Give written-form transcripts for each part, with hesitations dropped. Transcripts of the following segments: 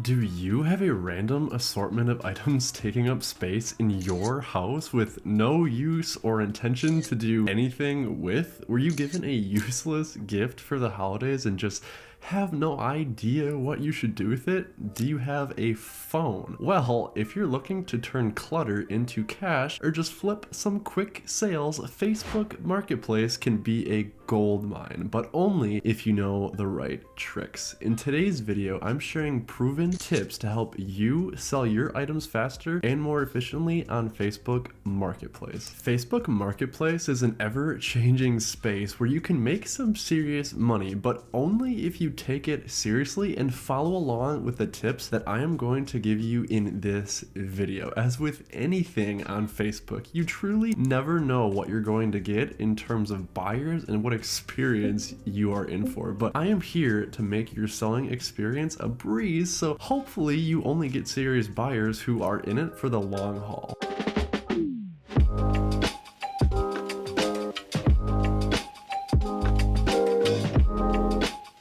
Do you have a random assortment of items taking up space in your house with no use or intention to do anything with? Were you given a useless gift for the holidays and just have no idea what you should do with it? Do you have a phone? Well, if you're looking to turn clutter into cash or just flip some quick sales, Facebook Marketplace can be a gold mine, but only if you know the right tricks. In today's video, I'm sharing proven tips to help you sell your items faster and more efficiently on Facebook Marketplace. Facebook Marketplace is an ever-changing space where you can make some serious money, but only if you take it seriously and follow along with the tips that I am going to give you in this video. As with anything on Facebook, you truly never know what you're going to get in terms of buyers and what experience you are in for, but I am here to make your selling experience a breeze, so hopefully you only get serious buyers who are in it for the long haul.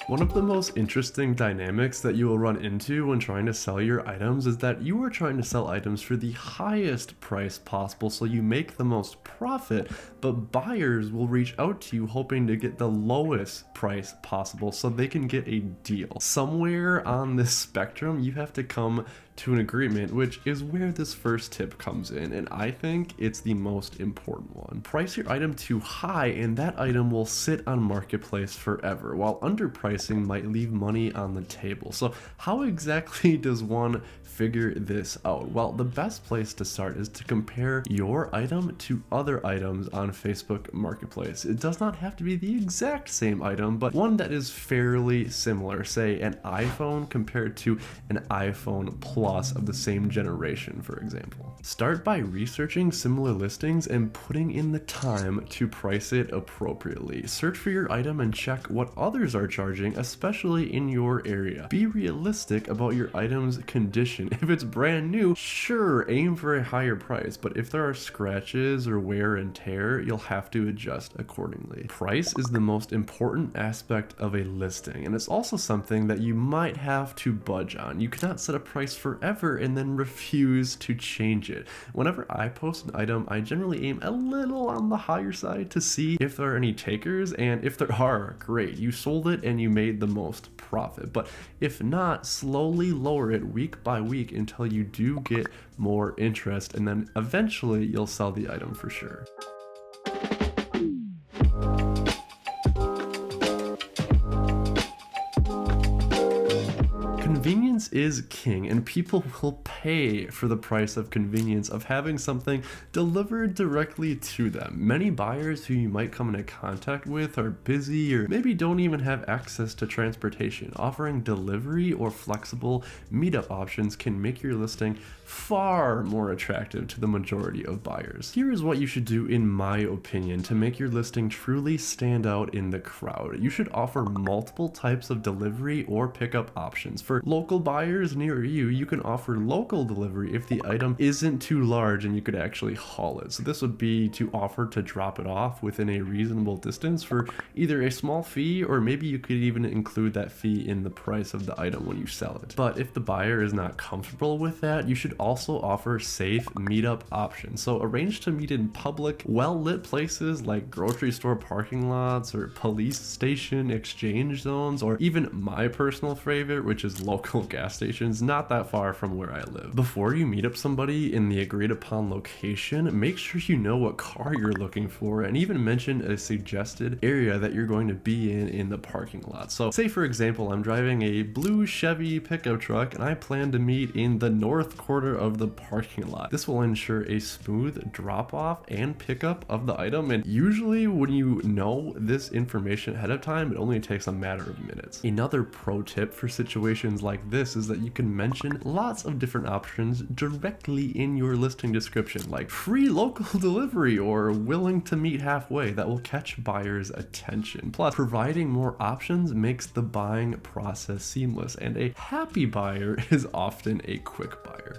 One of the most interesting dynamics that you will run into when trying to sell your items is that you are trying to sell items for the highest price possible so you make the most profit, but buyers will reach out to you hoping to get the lowest price possible so they can get a deal. Somewhere on this spectrum, you have to come to an agreement, which is where this first tip comes in, and I think it's the most important one. Price your item too high and that item will sit on Marketplace forever, while underpricing might leave money on the table. So how exactly does one figure this out? Well, the best place to start is to compare your item to other items on Facebook Marketplace. It does not have to be the exact same item, but one that is fairly similar, say an iPhone compared to an iPhone Plus of the same generation, for example. Start by researching similar listings and putting in the time to price it appropriately. Search for your item and check what others are charging, especially in your area. Be realistic about your item's condition. If it's brand new, sure, aim for a higher price, but if there are scratches or wear and tear, you'll have to adjust accordingly. Price is the most important aspect of a listing, and it's also something that you might have to budge on. You cannot set a price forever and then refuse to change it. Whenever I post an item, I generally aim a little on the higher side to see if there are any takers, and if there are, great, you sold it and you made the most profit. But if not, slowly lower it week by week until you do get more interest, and then eventually you'll sell the item for sure. Convenience is king, and people will pay for the price of convenience of having something delivered directly to them. Many buyers who you might come into contact with are busy or maybe don't even have access to transportation. Offering delivery or flexible meetup options can make your listing far more attractive to the majority of buyers. Here is what you should do, in my opinion, to make your listing truly stand out in the crowd. You should offer multiple types of delivery or pickup options. For local buyers near you, you can offer local delivery if the item isn't too large and you could actually haul it. So this would be to offer to drop it off within a reasonable distance for either a small fee, or maybe you could even include that fee in the price of the item when you sell it. But if the buyer is not comfortable with that, you should also offer safe meetup options. So arrange to meet in public, well-lit places like grocery store parking lots or police station exchange zones, or even my personal favorite, which is local gas stations not that far from where I live. Before you meet up somebody in the agreed upon location, make sure you know what car you're looking for, and even mention a suggested area that you're going to be in the parking lot. So say for example, I'm driving a blue Chevy pickup truck and I plan to meet in the north quarter of the parking lot. This will ensure a smooth drop off and pickup of the item, and usually when you know this information ahead of time, it only takes a matter of minutes. Another pro tip for situations like this is that you can mention lots of different options directly in your listing description, like free local delivery or willing to meet halfway. That will catch buyers' attention. Plus, providing more options makes the buying process seamless, and a happy buyer is often a quick buyer.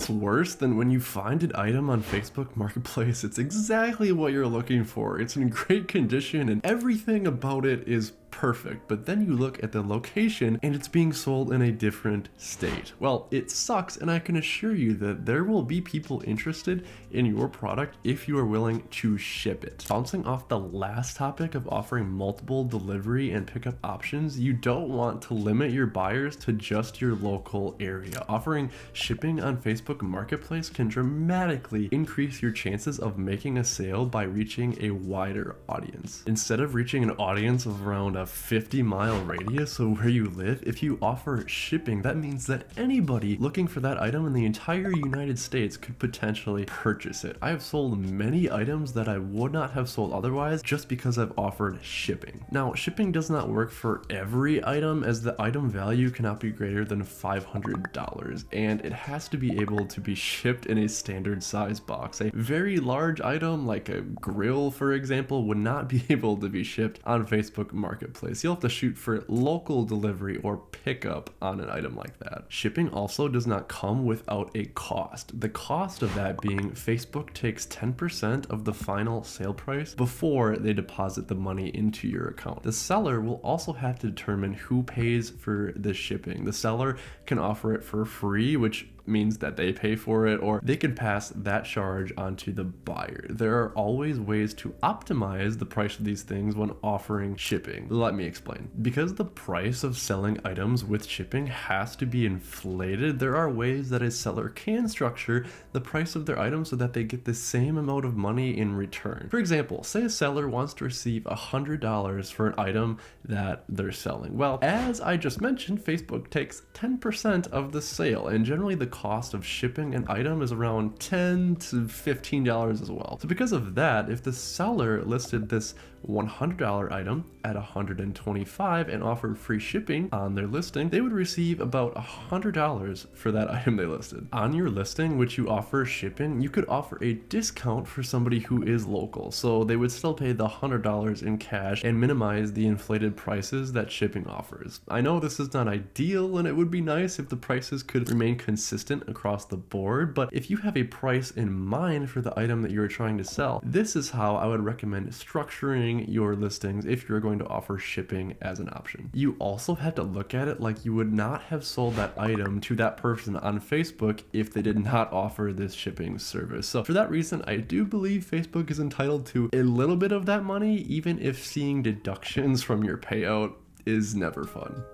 what's worse than when you find an item on Facebook Marketplace? It's exactly what you're looking for. It's in great condition and everything about it is perfect, but then you look at the location and it's being sold in a different state. Well, it sucks, and I can assure you that there will be people interested in your product if you are willing to ship it. Bouncing off the last topic of offering multiple delivery and pickup options, you don't want to limit your buyers to just your local area. Offering shipping on Facebook Marketplace can dramatically increase your chances of making a sale by reaching a wider audience. Instead of reaching an audience of around a 50-mile radius of where you live, if you offer shipping, that means that anybody looking for that item in the entire United States could potentially purchase it. I have sold many items that I would not have sold otherwise just because I've offered shipping. Now, shipping does not work for every item, as the item value cannot be greater than $500, and it has to be able to be shipped in a standard size box. A very large item like a grill, for example, would not be able to be shipped on Facebook Marketplace. You'll have to shoot for local delivery or pickup on an item like that. Shipping also does not come without a cost. The cost of that being Facebook takes 10% of the final sale price before they deposit the money into your account. The seller will also have to determine who pays for the shipping. The seller can offer it for free, which means that they pay for it, or they can pass that charge onto the buyer. There are always ways to optimize the price of these things when offering shipping. Let me explain. Because the price of selling items with shipping has to be inflated, there are ways that a seller can structure the price of their item so that they get the same amount of money in return. For example, say a seller wants to receive $100 for an item that they're selling. Well, as I just mentioned, Facebook takes 10% of the sale, and generally the cost of shipping an item is around $10 to $15 as well. So because of that, if the seller listed this $100 item at $125 and offered free shipping on their listing, they would receive about $100 for that item they listed. On your listing, which you offer shipping, you could offer a discount for somebody who is local, so they would still pay the $100 in cash and minimize the inflated prices that shipping offers. I know this is not ideal, and it would be nice if the prices could remain consistent across the board, but if you have a price in mind for the item that you're trying to sell, this is how I would recommend structuring your listings if you're going to offer shipping as an option. You also have to look at it like you would not have sold that item to that person on Facebook if they did not offer this shipping service. So for that reason, I do believe Facebook is entitled to a little bit of that money, even if seeing deductions from your payout is never fun.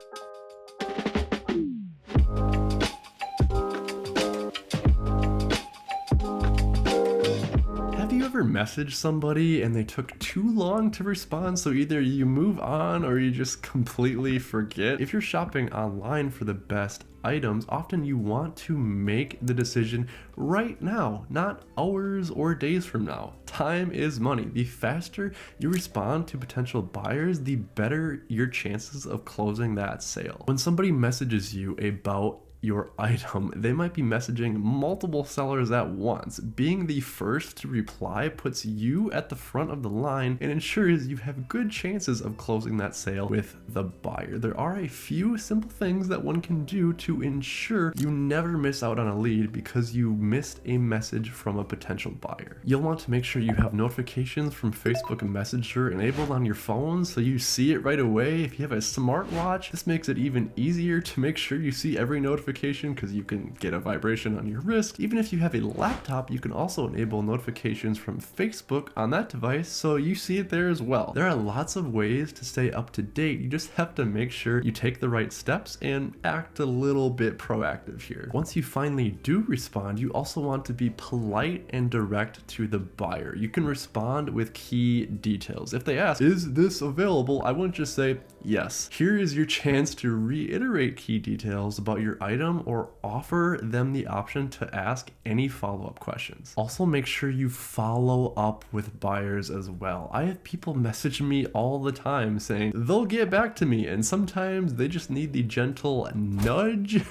Message somebody and they took too long to respond, so either you move on or you just completely forget? If you're shopping online for the best items, often you want to make the decision right now, not hours or days from now. Time is money. The faster you respond to potential buyers, the better your chances of closing that sale. When somebody messages you about your item, they might be messaging multiple sellers at once. Being the first to reply puts you at the front of the line and ensures you have good chances of closing that sale with the buyer. There are a few simple things that one can do to ensure you never miss out on a lead because you missed a message from a potential buyer. You'll want to make sure you have notifications from Facebook Messenger enabled on your phone so you see it right away. If you have a smartwatch, this makes it even easier to make sure you see every notification because you can get a vibration on your wrist. Even if you have a laptop, you can also enable notifications from Facebook on that device so you see it there as well. There are lots of ways to stay up to date. You just have to make sure you take the right steps and act a little bit proactive here. Once you finally do respond, you also want to be polite and direct to the buyer. You can respond with key details. If they ask, "Is this available?" I wouldn't just say, "Yes." Here is your chance to reiterate key details about your item or offer them the option to ask any follow-up questions. Also, make sure you follow up with buyers as well. I have people message me all the time saying they'll get back to me, and sometimes they just need the gentle nudge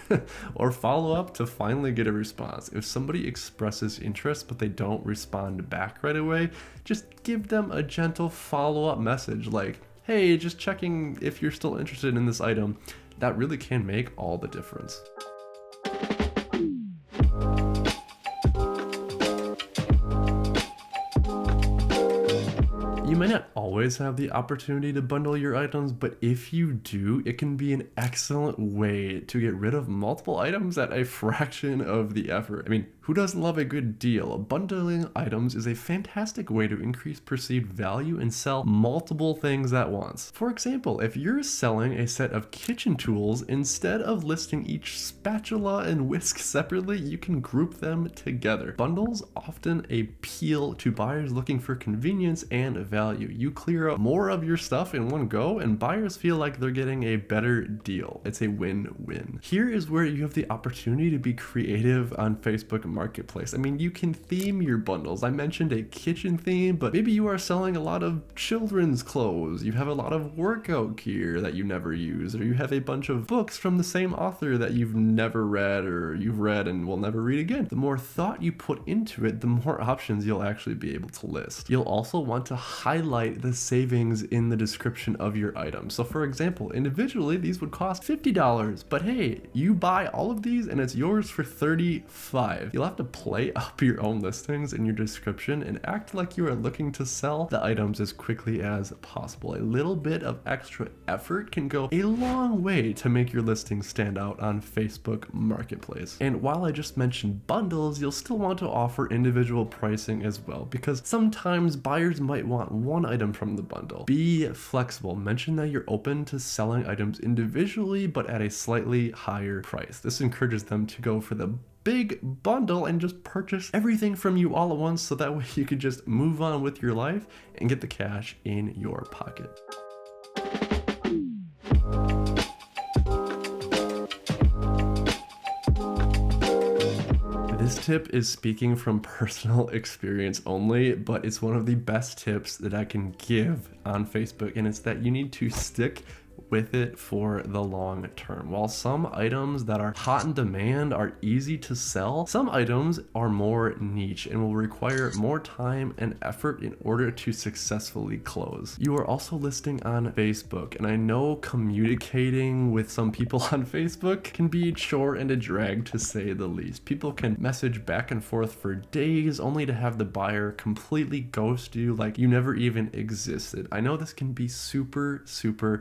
or follow-up to finally get a response. If somebody expresses interest but they don't respond back right away, just give them a gentle follow-up message like, "Hey, just checking if you're still interested in this item." That really can make all the difference. You might not always have the opportunity to bundle your items, but if you do, it can be an excellent way to get rid of multiple items at a fraction of the effort. I mean, who doesn't love a good deal? Bundling items is a fantastic way to increase perceived value and sell multiple things at once. For example, if you're selling a set of kitchen tools, instead of listing each spatula and whisk separately, you can group them together. Bundles often appeal to buyers looking for convenience and value. You clear out more of your stuff in one go, and buyers feel like they're getting a better deal. It's a win-win. Here is where you have the opportunity to be creative on Facebook Marketplace. I mean, you can theme your bundles. I mentioned a kitchen theme, but maybe you are selling a lot of children's clothes. You have a lot of workout gear that you never use, or you have a bunch of books from the same author that you've never read or you've read and will never read again. The more thought you put into it, the more options you'll actually be able to list. You'll also want to highlight the savings in the description of your item. So for example, individually, these would cost $50, but hey, you buy all of these and it's yours for $35. You'll have to play up your own listings in your description and act like you are looking to sell the items as quickly as possible. A little bit of extra effort can go a long way to make your listing stand out on Facebook Marketplace. And while I just mentioned bundles, you'll still want to offer individual pricing as well, because sometimes buyers might want one item from the bundle. Be flexible. Mention that you're open to selling items individually, but at a slightly higher price. This encourages them to go for the big bundle and just purchase everything from you all at once, so that way you could just move on with your life and get the cash in your pocket. This tip is speaking from personal experience only, but it's one of the best tips that I can give on Facebook, and it's that you need to stick with it for the long term. While some items that are hot in demand are easy to sell, some items are more niche and will require more time and effort in order to successfully close. You are also listing on Facebook, and I know communicating with some people on Facebook can be a chore and a drag, to say the least. People can message back and forth for days only to have the buyer completely ghost you like you never even existed. I know this can be super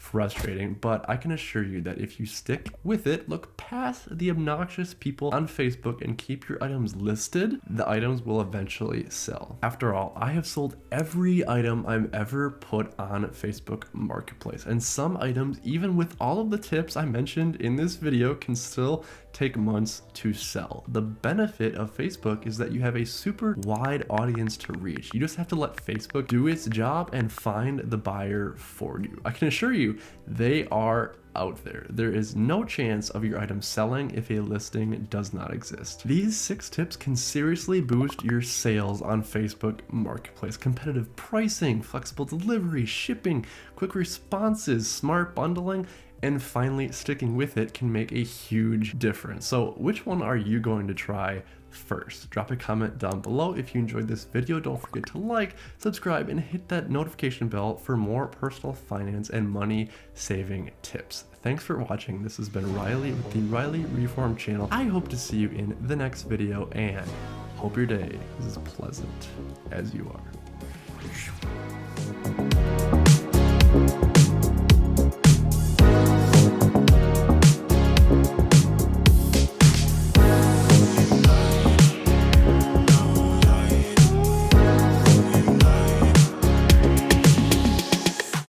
frustrating, but I can assure you that if you stick with it, look past the obnoxious people on Facebook, and keep your items listed, the items will eventually sell. After all, I have sold every item I've ever put on Facebook Marketplace, and some items, even with all of the tips I mentioned in this video, can still take months to sell. The benefit of Facebook is that you have a super wide audience to reach. You just have to let Facebook do its job and find the buyer for you. I can assure you, they are out there. There is no chance of your item selling if a listing does not exist. These 6 tips can seriously boost your sales on Facebook Marketplace. Competitive pricing, flexible delivery, shipping, quick responses, smart bundling, and finally sticking with it can make a huge difference. So which one are you going to try first? Drop a comment down below if you enjoyed this video. Don't forget to like, subscribe, and hit that notification bell for more personal finance and money saving tips. Thanks for watching. This has been Riley with the Riley Reform channel. I hope to see you in the next video, and hope your day is as pleasant as you are.